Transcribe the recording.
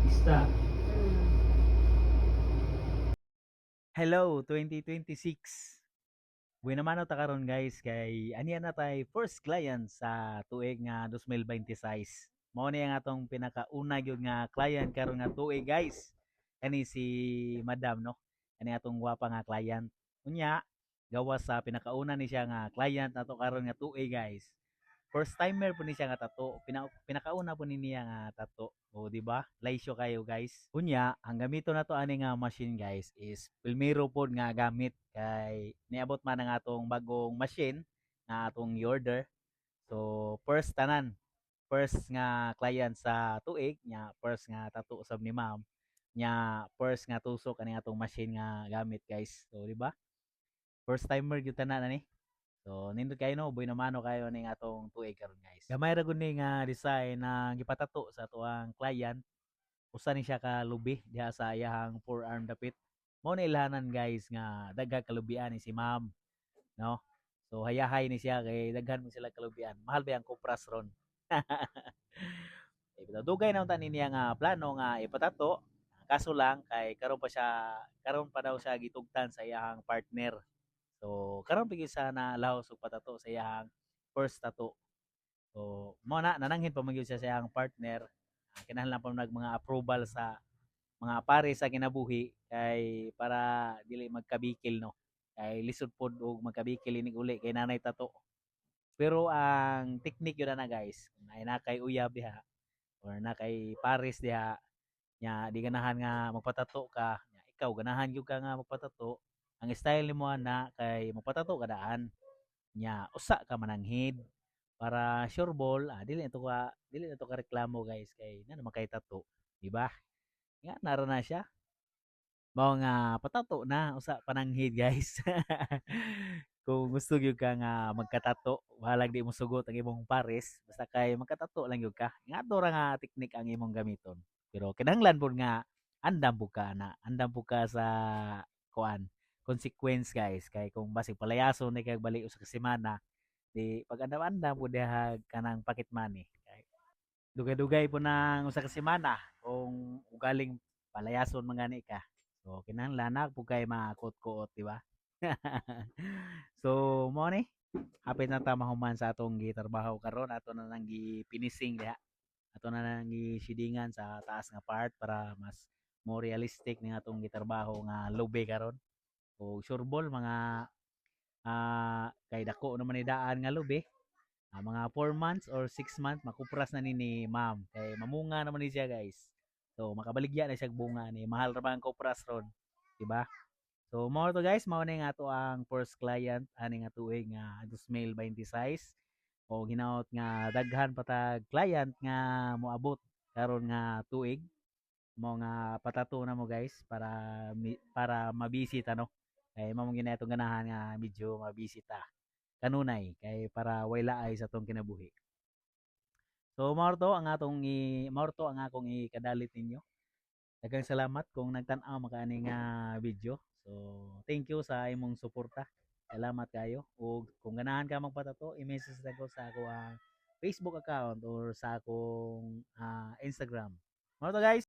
Ista. Hello 2026. Buena mano ta karon guys kay aniya na tay first client sa tuig nga 2026. Mao ni ang atong pinakauna gyud nga client karon nga tuig guys. Kani si Madam no. Kani atong gwapa nga client. Unya gawas sa pinakauna ni siya nga client nato karon nga tuig guys. First timer po ni siya nga tato. Pinakauna po ni niya nga tato. O di ba? Laisyo kayo guys. Unya, ang gamito na to ani nga machine guys is Pilmero pod nga gamit kay niabot man ang atong bagong machine nga atong order. So first tanan, first nga client sa tuig nya first nga tato usab ni ma'am nya first nga tusok ani atong machine nga gamit guys. So di ba? First timer gyud tanan ani. So nindot kayo no, boy naman no kayo ning atong tuig karon guys. Gamay ra gud ni nga design na gipatato sa tuang client. Usa ni siya ka lubi diha sa iyahang forearm dapit. Mao na ilhanan guys nga daghan kalubian ni si ma'am, no? So hayahay ni siya kay daghan mo sila kalubian. Mahal ba ang kupras ron? Dugay na unta niya nga plano nga ipatato. Kaso lang kay karon pa daw siya gitugtan sa iyahang partner. So karon pigi sa nalaw og patato sa iyang first tattoo. So mo na nananghin pa magyud siya sa iyang partner. Kinahanglan pa nag mga approval sa mga pare sa kinabuhi kay para dili magkabikil no. Kay lisod pod og magkabikil inig uli kay nanay tato. Pero ang technique yun na guys, kung na kay uyab diha or na kay pares diha nya di ganahan nga magpatato ka, nya ikaw ganahan gyud ka nga magpatato. Ang style nimo na kay magpatato ka daan nya usa ka mananghid para sure ball dili na to ka reklamo guys kay na naman kay tato di ba nga nara na siya mao nga patato na usa pananghid guys. Kung gusto gyud ka nga magkatato bahalag di mo sugot ang imong pares basta kay magkatato lang gyud ka nga ato ra nga teknik ang imong gamiton pero kinahanglan pud nga andam pud ka sa kuan consequence guys kay kung basig palayason ni kay bali usa ka semana di pag andam-andam pud diha kanang pocket money kay dugay-dugay po ng usa ka semana kung ugaling palayason man gani ka. So kinahanglan na pud kay makot-kuot di ba? So mo ni hapit na ta mahuman sa atong gitrabaho karon ato na nang gipinising diha. Ato na nang gisidingan sa taas nga part para mas more realistic ning atong gitrabaho nga lobby karon. O sureball mga kay dako naman ni daan nga lobby. Mga 4 months or 6 months makupras na ni ma'am kay mamunga naman ni siya guys. So makabaligya na siya bunga ni mahal ra ba ang kupras ron, di ba? So mao to guys, mao na nga to ang first client ani nga tuig nga 2026 o hinaot nga daghan patag client nga moabot karon nga tuig mo nga patato na mo guys para mabisita no. Kay mao gyud itong ganahan nga medyo mabisita kanunay kay para way laay sa tong kinabuhi. So mao to ang akong ikadalit ninyo. Daghang salamat kung nagtan-aw makaani nga video. So thank you sa imong suporta. Salamat kayo. Ug kung ganahan ka magpatato, i-message lang ko sa ako ang Facebook account or sa akong Instagram. Mao to guys.